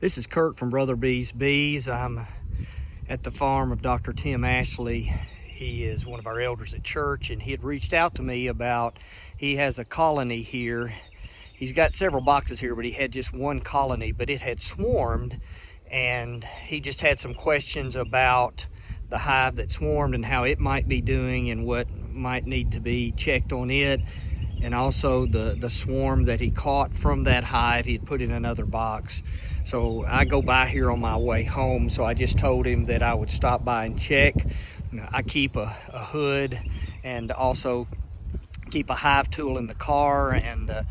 This is Kirk from Brother B's Bees. I'm at the farm of Dr. Tim Ashley. He is one of our elders at church, and he had reached out to me about, he has a colony here. He's got several boxes here, but he had just one colony, but it had swarmed, and he just had some questions about the hive that swarmed and how it might be doing and what might need to be checked on it. And also the swarm that he caught from that hive, he had put in another box. So I go by here on my way home, so I just told him that I would stop by and check. I keep a hood and also keep a hive tool in the car and a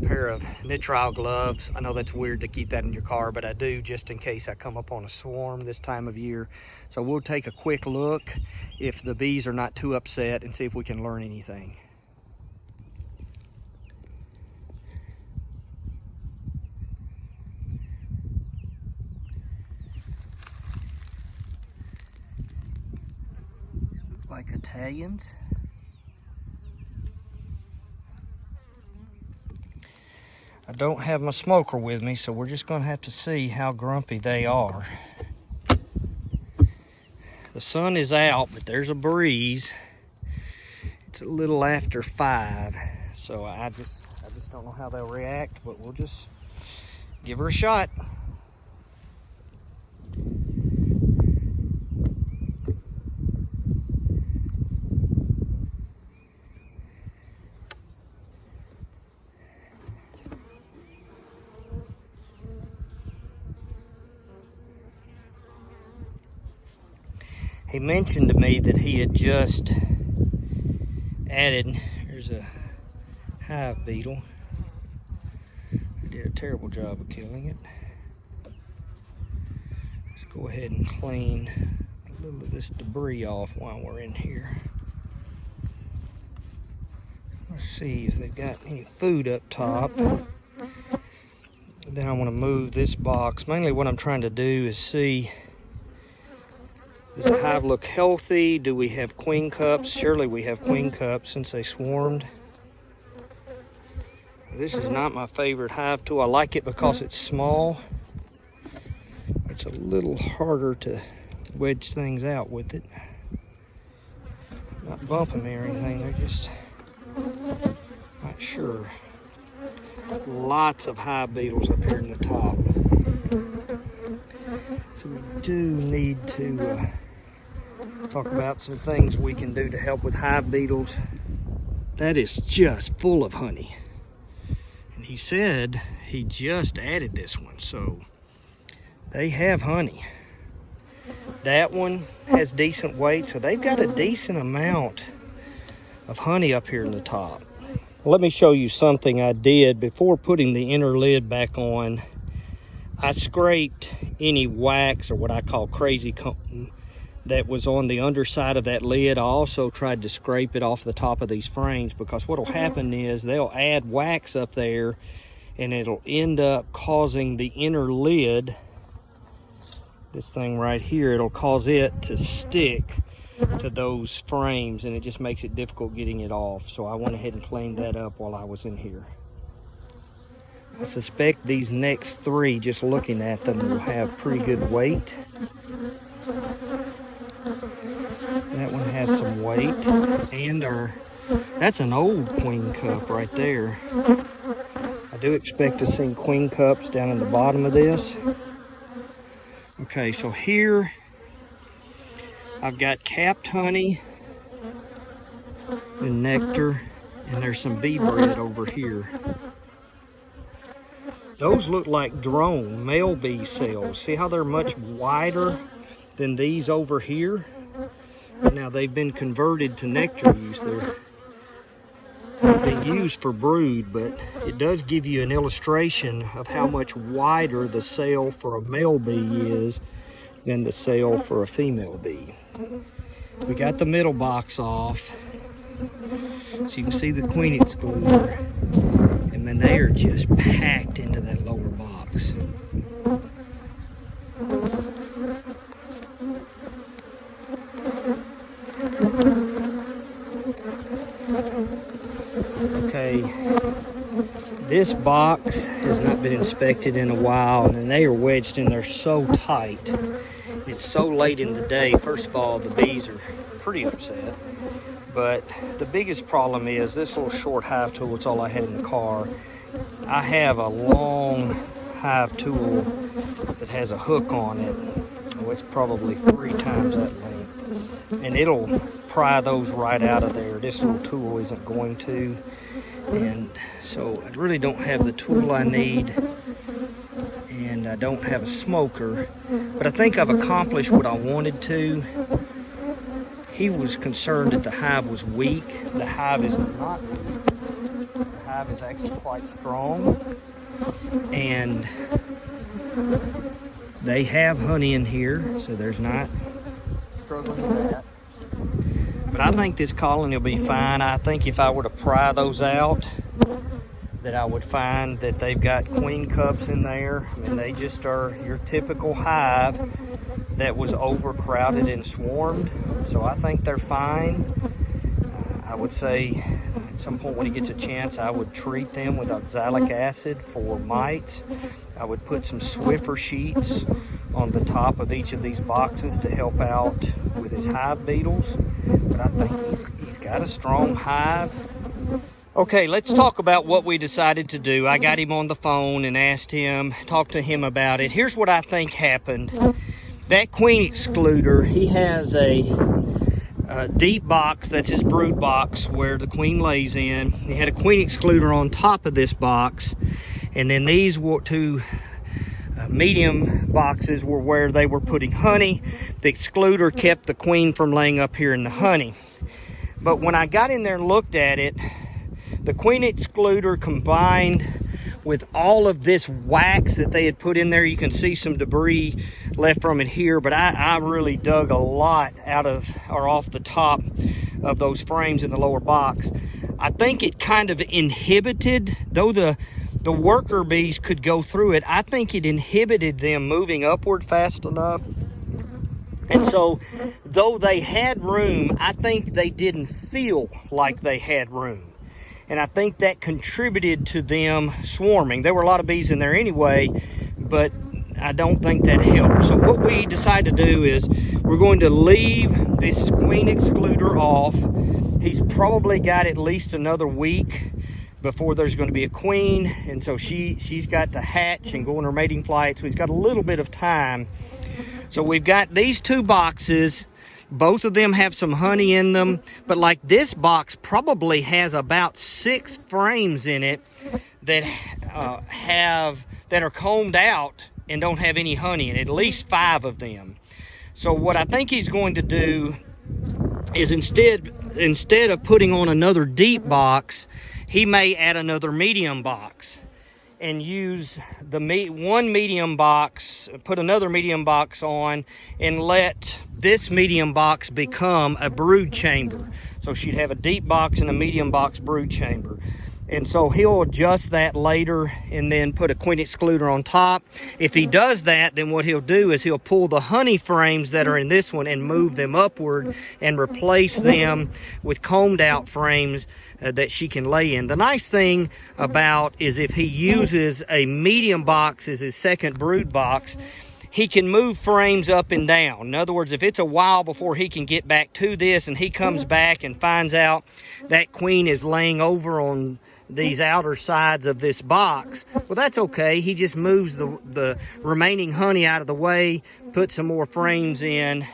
pair of nitrile gloves. I know that's weird to keep that in your car, but I do just in case I come upon a swarm this time of year. So we'll take a quick look if the bees are not too upset and see if we can learn anything. Like Italians. I don't have my smoker with me, so we're just gonna have to see how grumpy they are. The sun is out, but there's a breeze. It's a little after 5, so I just don't know how they'll react, but we'll just give her a shot. He mentioned to me that he had just added, there's a hive beetle. He did a terrible job of killing it. Let's go ahead and clean a little of this debris off while we're in here. Let's see if they've got any food up top. Then I want to move this box. Mainly what I'm trying to do is see, does the hive look healthy? Do we have queen cups? Surely we have queen cups since they swarmed. This is not my favorite hive tool. I like it because it's small. It's a little harder to wedge things out with it. Not bumping me or anything, they're just not sure. Lots of hive beetles up here in the top. So we do need to talk about some things we can do to help with hive beetles. That is just full of honey. And he said he just added this one, so they have honey. That one has decent weight, so they've got a decent amount of honey up here in the top. Let me show you something I did before putting the inner lid back on. I scraped any wax, or what I call crazy comb, that was on the underside of that lid. I also tried to scrape it off the top of these frames, because what will happen is they'll add wax up there and it'll end up causing the inner lid, this thing right here, it'll cause it to stick to those frames, and it just makes it difficult getting it off. So I went ahead and cleaned that up while I was in here. I suspect these next 3, just looking at them, will have pretty good weight. That one has some weight, and that's an old queen cup right there. I do expect to see queen cups down in the bottom of this. Okay, so here I've got capped honey and nectar, and there's some bee bread over here. Those look like drone male bee cells. See how they're much wider than these over here? But now they've been converted to nectar use. They're being used for brood, but it does give you an illustration of how much wider the cell for a male bee is than the cell for a female bee. We got the middle box off, so you can see the queen excluder, and then they are just packed into that lower box. Okay, this box has not been inspected in a while, and they are wedged in there so tight. It's so late in the day. First of all, the bees are pretty upset. But the biggest problem is this little short hive tool. It's all I had in the car. I have a long hive tool that has a hook on it. Oh, it's probably 3 times that length. And it'll pry those right out of there. This little tool isn't going to. And so I really don't have the tool I need. And I don't have a smoker. But I think I've accomplished what I wanted to. He was concerned that the hive was weak. The hive is not weak. The hive is actually quite strong. And they have honey in here, so there's not struggling with that. But I think this colony will be fine. I think if I were to pry those out, that I would find that they've got queen cups in there. And they just are your typical hive that was overcrowded and swarmed. So I think they're fine. I would say at some point when he gets a chance, I would treat them with oxalic acid for mites. I would put some Swiffer sheets on the top of each of these boxes to help out with his hive beetles. But I think he's got a strong hive. Okay, let's talk about what we decided to do. I got him on the phone and talked to him about it. Here's what I think happened. That queen excluder, he has a deep box, that's his brood box where the queen lays in. He had a queen excluder on top of this box, and then these were 2 medium boxes were where they were putting honey. The excluder kept the queen from laying up here in the honey. But when I got in there and looked at it, the queen excluder combined with all of this wax that they had put in there. You can see some debris left from it here, but I really dug a lot out of or off the top of those frames in the lower box. I think it kind of inhibited, though the worker bees could go through it, I think it inhibited them moving upward fast enough. And so, though they had room, I think they didn't feel like they had room. And I think that contributed to them swarming. There were a lot of bees in there anyway, but I don't think that helped. So what we decided to do is we're going to leave this queen excluder off. He's probably got at least another week before there's going to be a queen. And so she's got to hatch and go on her mating flight. So he's got a little bit of time. So we've got these 2 boxes. Both of them have some honey in them, but like this box probably has about 6 frames in it that are combed out and don't have any honey in it, at least 5 of them. So what I think he's going to do is instead of putting on another deep box, he may add another medium box and use one medium box, put another medium box on, and let this medium box become a brood chamber. So she'd have a deep box and a medium box brood chamber. And so he'll adjust that later and then put a queen excluder on top. If he does that, then what he'll do is he'll pull the honey frames that are in this one and move them upward and replace them with combed out frames that she can lay in. The nice thing about is if he uses a medium box as his second brood box, he can move frames up and down. In other words, if it's a while before he can get back to this and he comes back and finds out that queen is laying over on these outer sides of this box, well, that's okay. He just moves the remaining honey out of the way, puts some more frames in,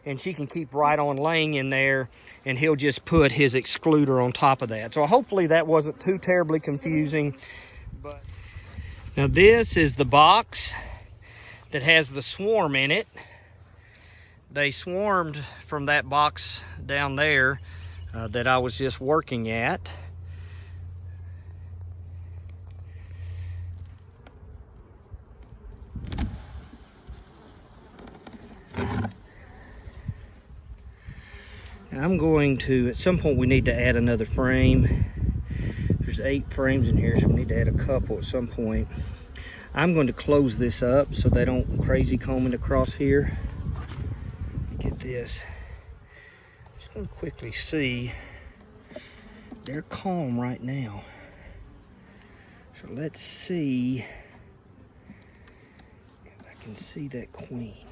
and she can keep right on laying in there, and he'll just put his excluder on top of that. So hopefully that wasn't too terribly confusing. But now this is the box that has the swarm in it. They swarmed from that box down there that I was just working at. I'm going to, at some point we need to add another frame. There's 8 frames in here, so we need to add a couple at some point. I'm going to close this up so they don't crazy comb it across here. Get this. Just going to quickly see. They're calm right now. So let's see if I can see that queen.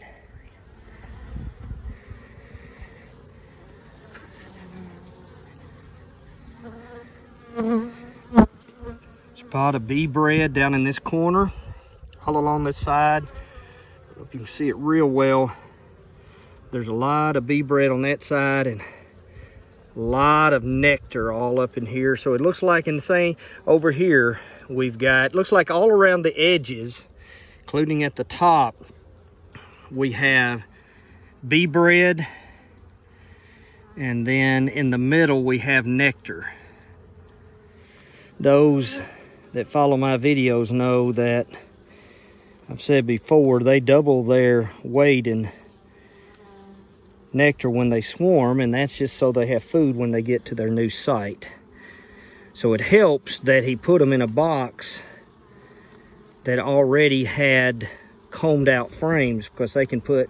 Spot of bee bread down in this corner, all along this side. I don't know if you can see it real well. There's a lot of bee bread on that side and a lot of nectar all up in here. So it looks like in the same over here, we've got, looks like all around the edges, including at the top, we have bee bread. And then in the middle, we have nectar. Those that follow my videos know that I've said before, they double their weight in nectar when they swarm, and that's just so they have food when they get to their new site. So it helps that he put them in a box that already had combed out frames, because they can put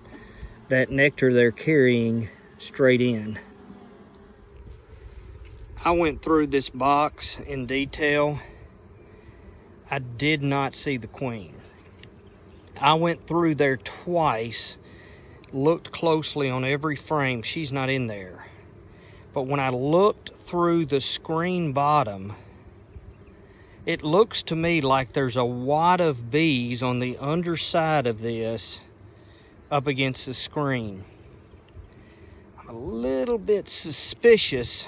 that nectar they're carrying straight in. I went through this box in detail. I did not see the queen. I went through there twice, looked closely on every frame. She's not in there. But when I looked through the screen bottom, it looks to me like there's a wad of bees on the underside of this up against the screen. I'm a little bit suspicious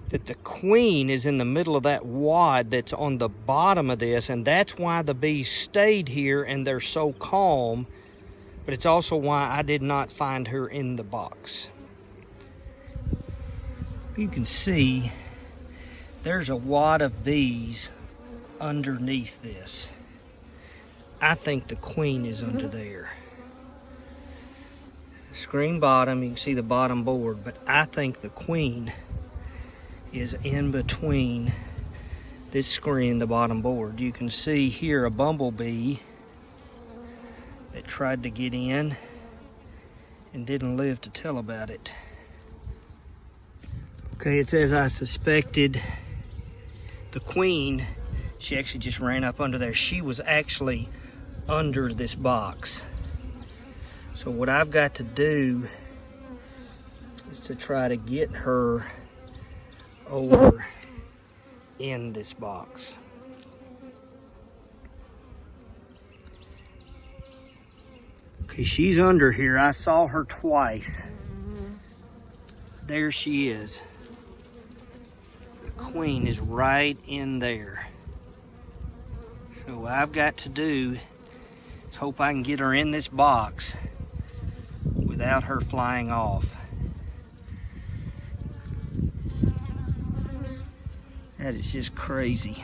that the queen is in the middle of that wad that's on the bottom of this, and that's why the bees stayed here and they're so calm, but it's also why I did not find her in the box. You can see there's a wad of bees underneath this. I think the queen is under there. Screen bottom, you can see the bottom board, but I think the queen is in between this screen and the bottom board. You can see here a bumblebee that tried to get in and didn't live to tell about it. Okay, it's as I suspected. The queen, she actually just ran up under there. She was actually under this box. So what I've got to do is to try to get her over in this box. Okay, she's under here. I saw her twice. There she is. The queen is right in there. So what I've got to do is hope I can get her in this box without her flying off. That is just crazy.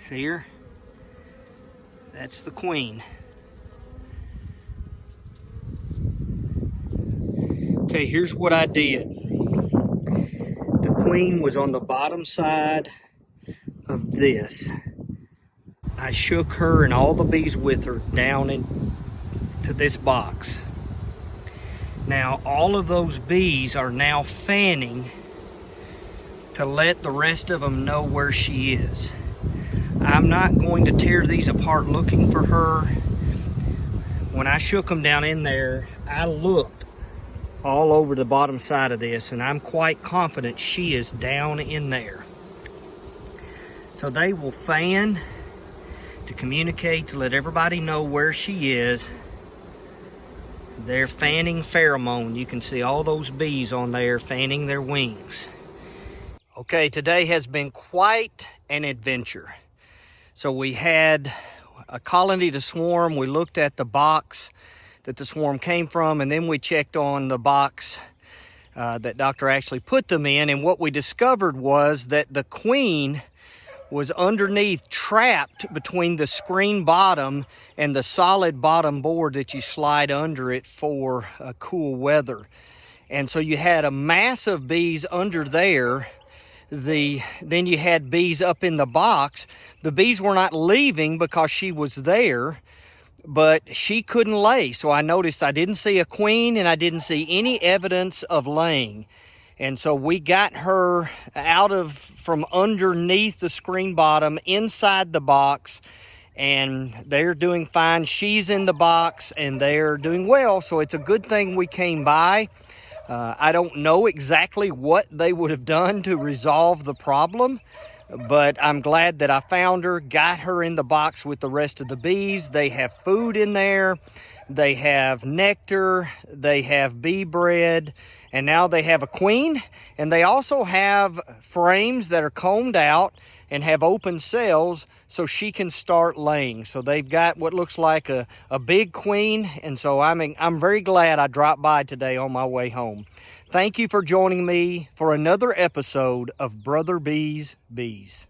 See her? That's the queen. Okay, here's what I did. The queen was on the bottom side of this. I shook her and all the bees with her down into this box. Now all of those bees are now fanning to let the rest of them know where she is. I'm not going to tear these apart looking for her. When I shook them down in there, I looked all over the bottom side of this, and I'm quite confident she is down in there. So they will fan to communicate, to let everybody know where she is. They're fanning pheromone. You can see all those bees on there fanning their wings. Okay, today has been quite an adventure. So we had a colony to swarm. We looked at the box that the swarm came from, and then we checked on the box that Doctor actually put them in. And what we discovered was that the queen was underneath, trapped between the screen bottom and the solid bottom board that you slide under it for cool weather. And so you had a mass of bees under there then you had bees up in the box. The bees were not leaving because she was there, but she couldn't lay. So I noticed I didn't see a queen and I didn't see any evidence of laying. And so we got her from underneath the screen bottom inside the box, and they're doing fine. She's in the box and they're doing well. So it's a good thing we came by. I don't know exactly what they would have done to resolve the problem, but I'm glad that I found her, got her in the box with the rest of the bees. They have food in there. They have nectar. They have bee bread. And now they have a queen. And they also have frames that are combed out and have open cells so she can start laying. So they've got what looks like a big queen. And so I'm very glad I dropped by today on my way home. Thank you for joining me for another episode of Brother Bees Bees.